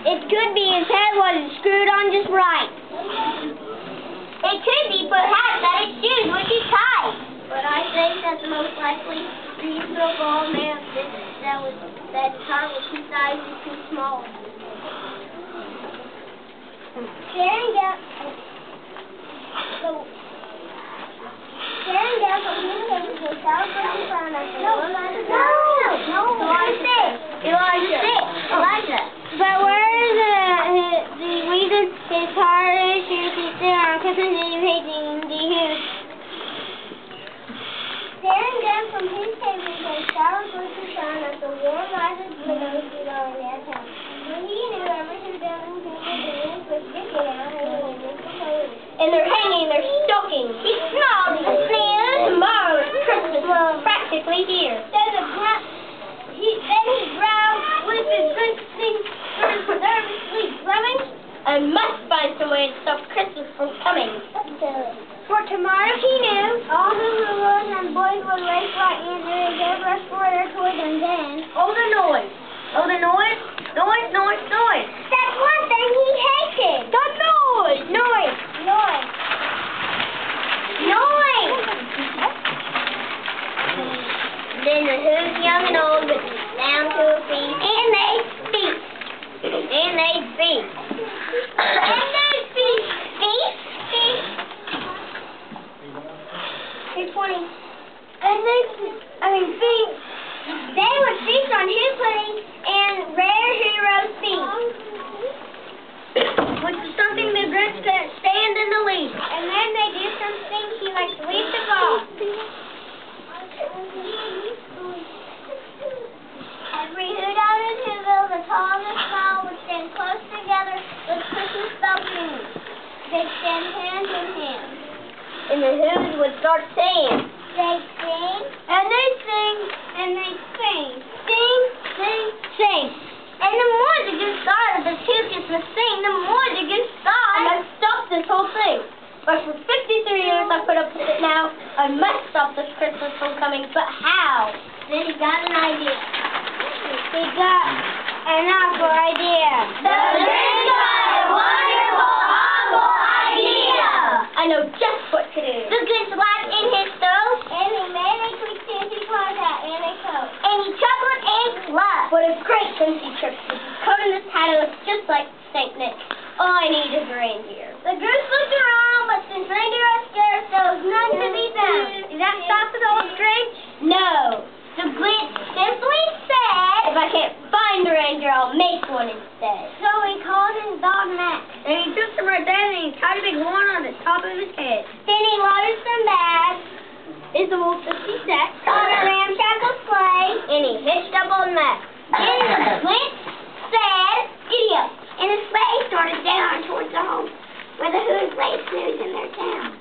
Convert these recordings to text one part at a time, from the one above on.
It could be his head wasn't screwed on just right. It could be perhaps that his shoes were too tight. But I think that the most likely reason of all may have been that his heart was too sizes too small. Staring down from his head was a sour brown frown after Elijah. But where is the reason his heart is there on Christmas Eve hating the Hughes? Staring down from his table was a sour brown frown at the warm light of windows below in their town. When he knew everything down in his beings was sticking out and they're hanging their stockings. He smiled and sneered. Tomorrow is Christmas. Well, practically here. Then he growled with his Grinch nervously drumming. I must find some way to stop Christmas from coming. For tomorrow he knew all the little and boys would race right in there and give us for their toys and then. Oh, the noise. Oh, the noise. Noise, noise, noise. That's one thing he hated. The noise. Noise. Noise. Noise. Then the Who's young and old would sit down to a feast. And they'd feast. And they'd feast. And they'd feast. Feast. Feast. Here's 20. And feast. They would feast on his pudding and rare heroes feast. Which is something the Grinch couldn't stand in the least. And then they do something he likes least of all. Every hoot out in Whoville, the tall and the small, would stand close together with Christmas stockings. They'd stand hand in hand. And the Who's would start singing. They'd sing. And they'd sing. And they'd sing. Sing, sing, sing. And the more the Goose thought of the two Christmas sing, the more the Goose thought. And I've stopped this whole thing. But for 53 years I put up with it now. I must stop this Christmas from coming. But how? Then he got an idea. He got an awful idea. The Grinch got a wonderful, awful idea. I know just what to do. The Grinch laughed in his throat. And he made a quick Santa Claus hat and a coat. And he chuckled and laughed. What a great fancy trick. With his coat and his hat, it looks just like St. Nick. All I need is reindeer. The Goose looked around, but since reindeer are scarce, there was none to be found. Did that stop the old Grinch? No. The Grinch simply said, if I can't find the reindeer, I'll make one instead. So he called his dog Max. And he took some right there and he tied a big horn on the top of his head. Then he loaded some bags. His old 50 set. On a ramshackle sleigh. And he hitched up on Max. Then the Grinch said, giddy up. And the sleigh started down towards the home where the Who's lay snooze in their town.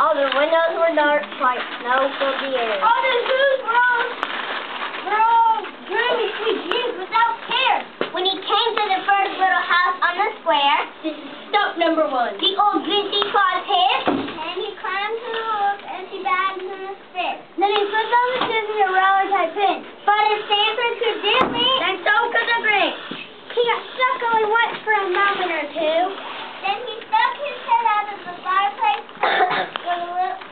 All the windows were dark, like snow filled the air. All the Who's were all gloomy, sweet youths without care. When he came to the first little house on the square, this is stop number 1. The old Grinchy Claus hissed, and he climbed to the roof as he bagged in the spit. Then he put on the scissors and roller type in. But if Santa could do it, then so could the Grinch. He got stuck only once for a moment or two. Then he stuck his head out of the fireplace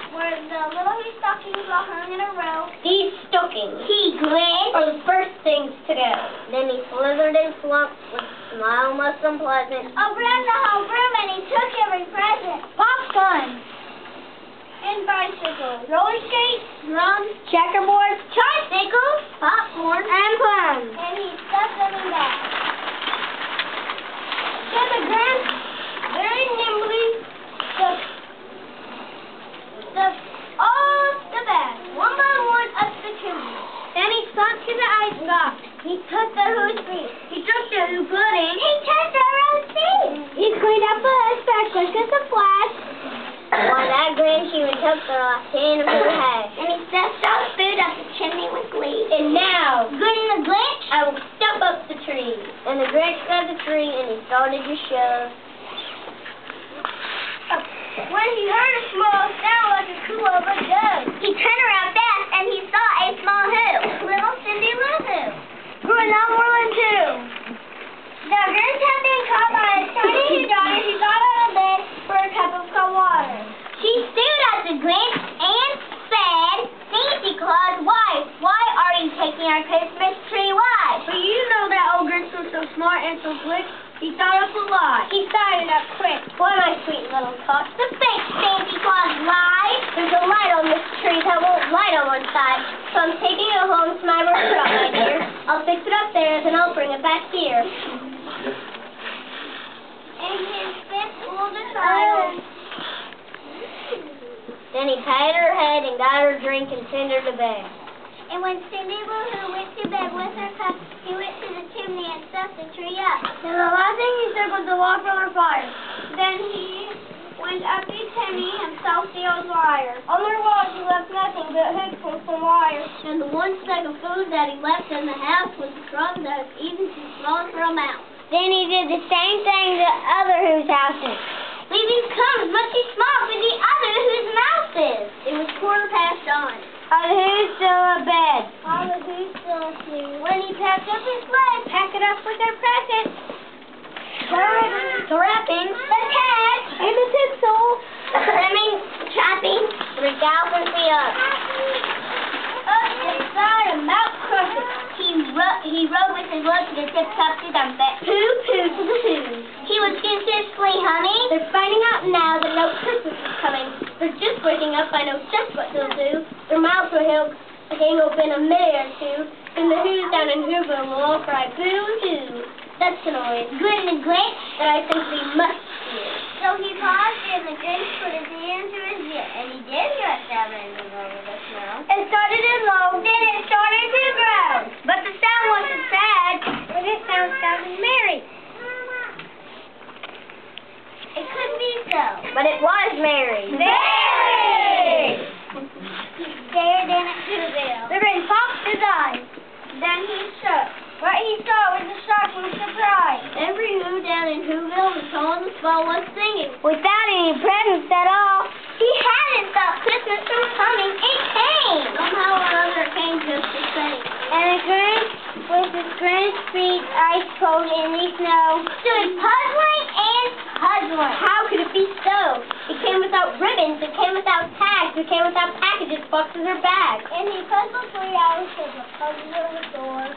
where the little stockings were hung in a row. These stockings, he grinned, are the first things to go. Then he slithered and slumped with a smile most unpleasant around the whole room, and he took every present. Popcorn and bicycles, roller skates, drums, checkerboards, tricycles, popcorn, and plums. And he stuffed them in bags. Then the Grinch very nimbly stuffed all the bags, one by one, up the chimney. Then he slumped to the icebox. He took the Who's feet. He took the Who pudding. He took the Rose feet. He cleaned up the hoods back quick as a flash. Why, that Grinch even took the last hand of the hash. And he stuffed all the food up the chimney with glee. And now, good in the Grinch, I will stuff up the tree. And the Grinch grabbed the tree and he started to shove. When he heard a small sound like a coo of a dove, he turned around fast and he saw a small Who, little Cindy Lou Who. Grew a number 2. The Grinch smart and so quick, he thought up a lie. He started up quick. Why, my sweet little tot? The fake Santa Claus lies. There's a light on this tree that won't light on one side, so I'm taking it home to my workshop, my dear. I'll fix it upstairs and I'll bring it back here. And his fifth oldest daughter. Then he patted her head and got her a drink and sent her to bed. And when Cindy Lou Who went to bed with her cup, he went to the chimney and stuffed the tree up. And the last thing he took was the log from her fire. Then he went up to Timmy himself the old wire. On their walls he left nothing but hooks and some wire. And the one speck of food that he left in the house was a crumb that was even too small for a mouse. Then he did the same thing to other Who's houses, leaving crumbs much too small for the other Who's mouses. It was 1:15. Are the Who's still in bed? Are the Who's still asleep? When he packed up his sled, pack it up with their presents. The wrappings, the tag, and the tinsel, the trimming, trapping, the regals and the inside a mouth crusted. He rode with his luck to the tip-top to them, but poo-poo to the Who's. He was consistently humming. They're finding out now that no Christmas is coming. They're just waking up, I know just what they'll do. Their mouths will hang open a minute or two, and the Who's down in Whoville will all cry boo-hoo. That's the noise, good and great, that I simply must hear. So he paused and the Grinch put his hand to his ear, and he did get that ringing over the snow. It started in low, then it started to grow. But the sound wasn't sad, but it sounded merry. It could be so, but it was merry. Merry! He stared in at Whoville. The Grinch popped his eyes. Then he shook. What he saw was a shocking surprise. Every Who down in Whoville was told the spell was singing, without any presents at all. He hadn't stopped Christmas from coming. It came. Somehow or other it came just the same. And the Grinch, with his Grinch feet ice cold in the snow, stood puzzling and puzzling. How could it be so? It came without ribbons, it came without tags, it came without packages, boxes, or bags. And he puzzled 3 hours till the puzzle of the door.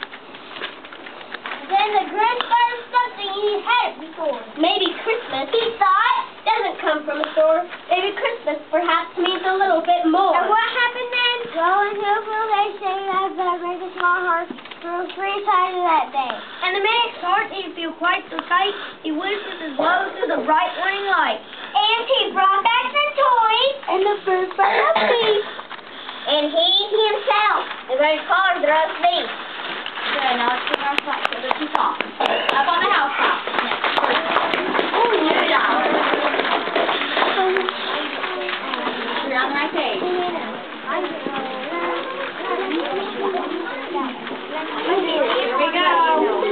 Then the Grinch thought of something he hadn't before. Maybe Christmas, he thought, doesn't come from a store. Maybe Christmas perhaps means a little bit more. And what happened then? Well, in Whoville they say that the greatest small heart grew 3 times that day. And the man's heart didn't feel quite so tight. He wished with his nose to the bright morning light. And he brought back some toys. And the first part of peace. And he himself is going to call the roast beef. Good, now let's bring our flight so that you talk. Up on the housetop. Oh, yeah. You're on the right page. Here we go.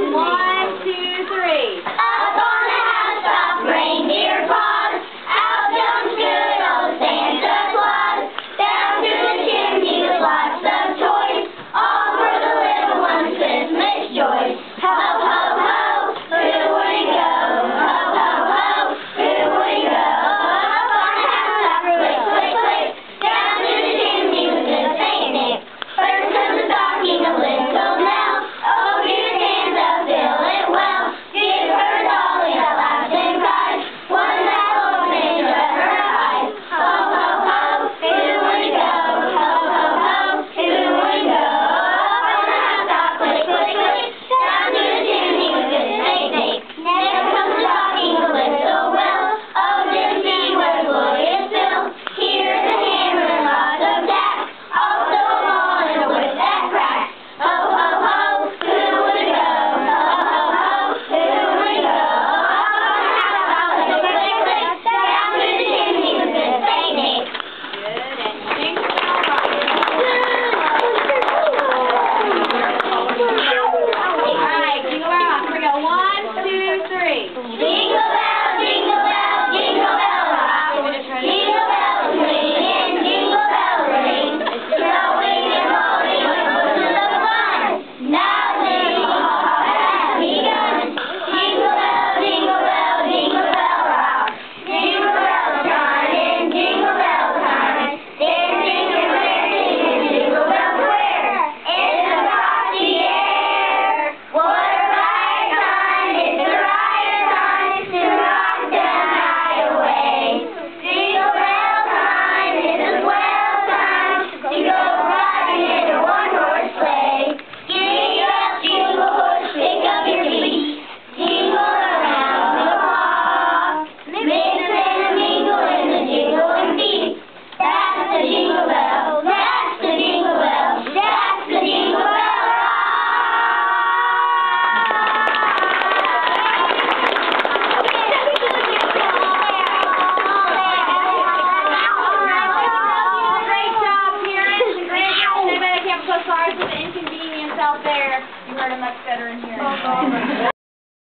1, 2, 3. Up on the housetop, reindeer paws. Out jumps good old Santa Claus. Down to the chimney with lots of toys. All for the little ones' Christmas joys. Ho, ho, ho.